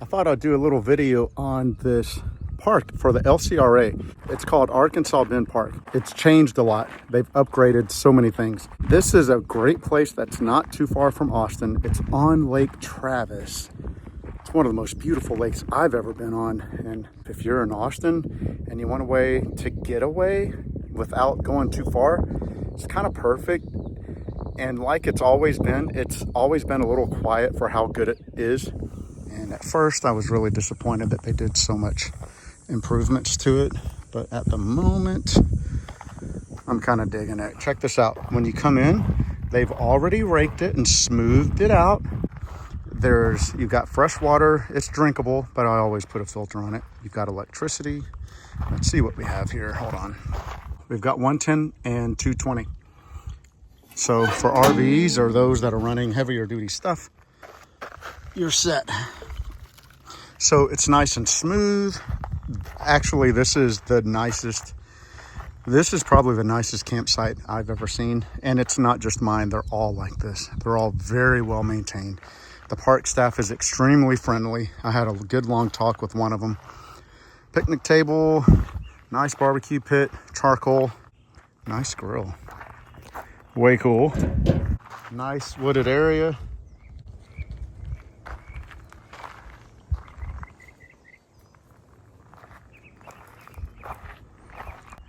thought I'd do a little video on this park for the LCRA. It's called Arkansas Bend Park. It's changed a lot. They've upgraded so many things. This is a great place that's not too far from Austin. It's on Lake Travis. It's one of the most beautiful lakes I've ever been on. And if you're in Austin and you want a way to get away without going too far, it's kind of perfect. And like it's always been a little quiet for how good it is. And at first I was really disappointed that they did so much improvements to it, but at the moment I'm kind of digging it. Check this out. When you come in, they've already raked it and smoothed it out. You've got fresh water. It's drinkable, but I always put a filter on it. You've got electricity. Let's see what we have here. Hold on. We've got 110 and 220. So for RVs or those that are running heavier duty stuff, you're set. So it's nice and smooth. Actually, this is probably the nicest campsite I've ever seen. And it's not just mine. They're all like this. They're all very well maintained. The park staff is extremely friendly. I had a good long talk with one of them. Picnic table, nice barbecue pit, charcoal, nice grill. Way cool. Nice wooded area.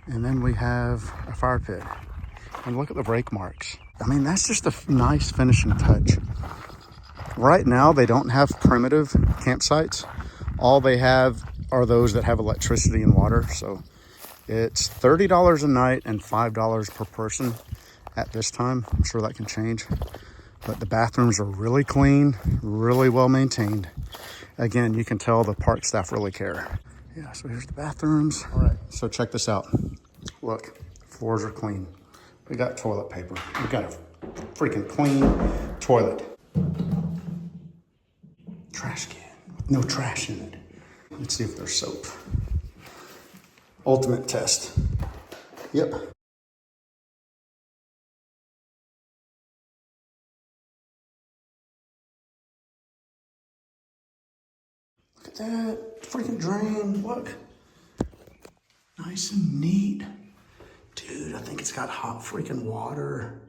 And then we have a fire pit. And look at the brake marks. I mean, that's just a nice finishing touch. Right now, they don't have primitive campsites. All they have are those that have electricity and water. So it's $30 a night and $5 per person at this time. I'm sure that can change. But the bathrooms are really clean, really well maintained. Again, you can tell the park staff really care. Yeah, so here's the bathrooms. All right, so check this out. Look, floors are clean. We got toilet paper. We got a freaking clean toilet. Trash can, no trash in it. Let's see if there's soap. Ultimate test. Yep. Look at that freaking drain, look. Nice and neat. Dude, I think it's got hot freaking water.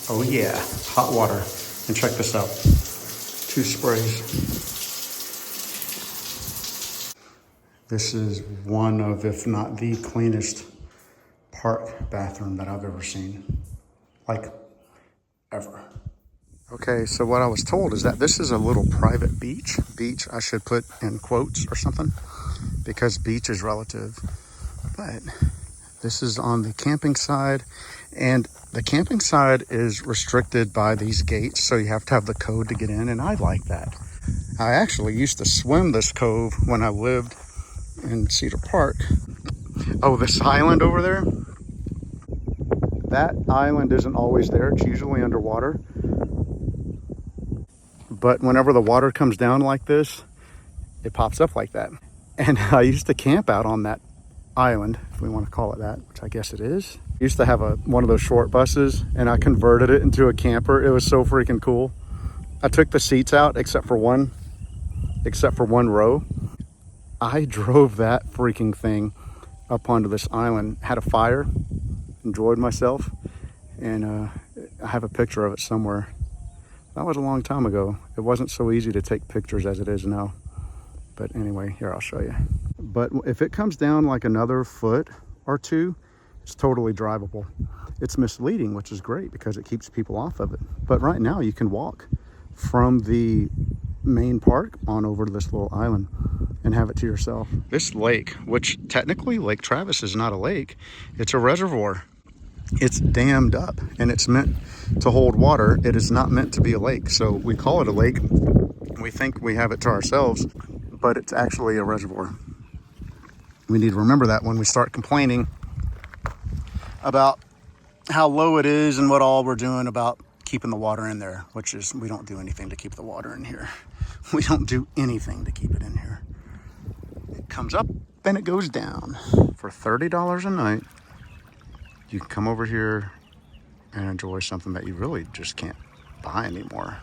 Oh yeah, hot water. And check this out, 2 sprays. This is one of, if not the cleanest park bathroom that I've ever seen. Like, ever. Okay, so what I was told is that this is a little private beach. Beach, I should put in quotes or something, because beach is relative. But this is on the camping side, and the camping side is restricted by these gates, so you have to have the code to get in, and I like that. I actually used to swim this cove when I lived in Cedar Park. Oh, this island over there? That island isn't always there. It's usually underwater. But whenever the water comes down like this, it pops up like that. And I used to camp out on that island, if we want to call it that, which I guess it is. I used to have one of those short buses, and I converted it into a camper. It was so freaking cool. I took the seats out except for one row. I drove that freaking thing up onto this island, had a fire, enjoyed myself, and I have a picture of it somewhere. That was a long time ago. It wasn't so easy to take pictures as it is now. But anyway, here, I'll show you. But if it comes down like another foot or two, it's totally drivable. It's misleading, which is great because it keeps people off of it. But right now you can walk from the main park on over to this little island and have it to yourself. This lake, which technically Lake Travis is not a lake, it's a reservoir. It's dammed up and it's meant to hold water. It is not meant to be a lake. So we call it a lake. We think we have it to ourselves, but it's actually a reservoir. We need to remember that when we start complaining about how low it is and what all we're doing about keeping the water in there, which is we don't do anything to keep the water in here. We don't do anything to keep it in here. It comes up and it goes down. For $30 a night, you can come over here and enjoy something that you really just can't buy anymore.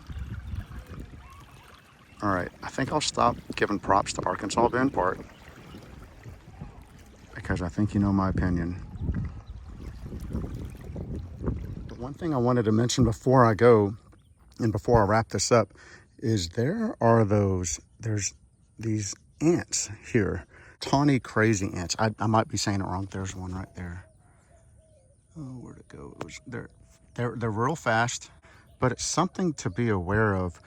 All right, I think I'll stop giving props to Arkansas Bend Park because I think you know my opinion. But one thing I wanted to mention before I go and before I wrap this up is there's these ants here, tawny crazy ants. I might be saying it wrong. There's one right there. Oh, where'd it go? They're real fast, but it's something to be aware of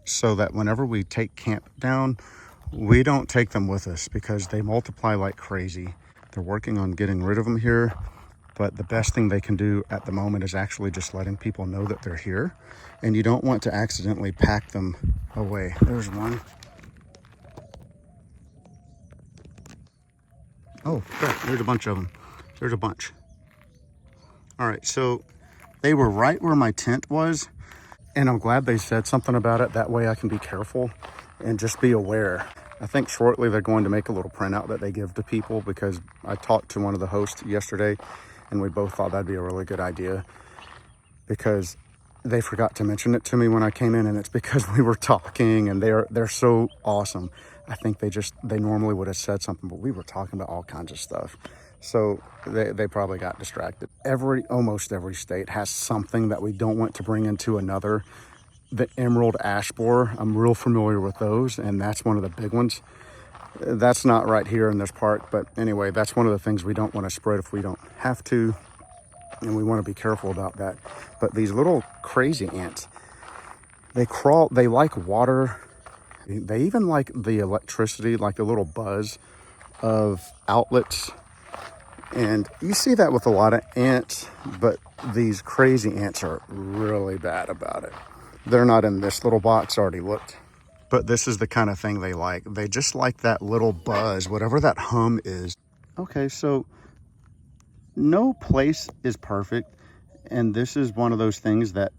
so that whenever we take camp down, we don't take them with us because they multiply like crazy. They're working on getting rid of them here, but the best thing they can do at the moment is actually just letting people know that they're here, and you don't want to accidentally pack them away. There's one. Oh, there's a bunch of them. There's a bunch. All right, so they were right where my tent was, and I'm glad they said something about it. That way I can be careful and just be aware. I think shortly they're going to make a little printout that they give to people because I talked to one of the hosts yesterday and we both thought that'd be a really good idea because they forgot to mention it to me when I came in, and it's because we were talking, and they're so awesome. I think they normally would have said something, but we were talking about all kinds of stuff. So they probably got distracted. Almost every state has something that we don't want to bring into another. The emerald ash borer, I'm real familiar with those, and that's one of the big ones. That's not right here in this park, but anyway, that's one of the things we don't want to spread if we don't have to, and we want to be careful about that. But these little crazy ants, they like water. They even like the electricity, like the little buzz of outlets. And you see that with a lot of ants, but these crazy ants are really bad about it. They're not in this little box, already looked. But this is the kind of thing they like. They just like that little buzz, whatever that hum is. Okay, so no place is perfect. And this is one of those things that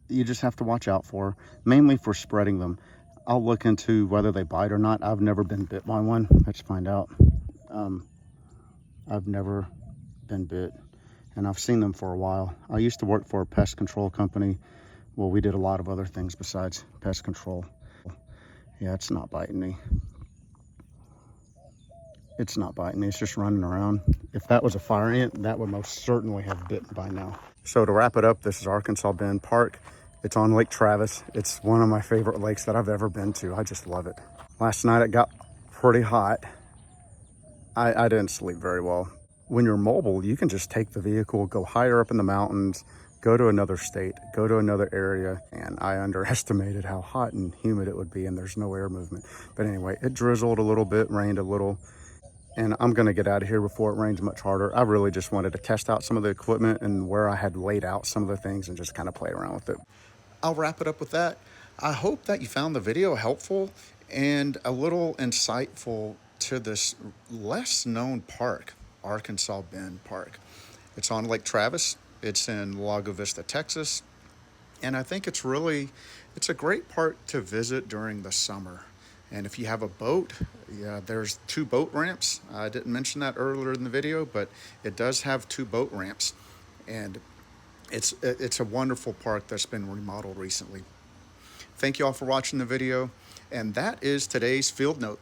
you just have to watch out for, mainly for spreading them. I'll look into whether they bite or not. I've never been bit by one. Let's find out. I've never been bit, and I've seen them for a while. I used to work for a pest control company. Well, we did a lot of other things besides pest control. Yeah, it's not biting me. It's not biting me. It's just running around. If that was a fire ant, that would most certainly have bitten by now. So to wrap it up, this is Arkansas Bend Park. It's on Lake Travis. It's one of my favorite lakes that I've ever been to. I just love it. Last night it got pretty hot. I didn't sleep very well. When you're mobile, you can just take the vehicle, go higher up in the mountains, go to another state, go to another area. And I underestimated how hot and humid it would be, and there's no air movement. But anyway, it drizzled a little bit, rained a little, and I'm gonna get out of here before it rains much harder. I really just wanted to test out some of the equipment and where I had laid out some of the things and just kind of play around with it. I'll wrap it up with that. I hope that you found the video helpful and a little insightful to this less known park, Arkansas Bend Park. It's on Lake Travis. It's in Lago Vista, Texas. And I think it's a great park to visit during the summer. And if you have a boat, yeah, there's 2 boat ramps. I didn't mention that earlier in the video, but it does have 2 boat ramps. And it's a wonderful park that's been remodeled recently. Thank you all for watching the video. And that is today's field note.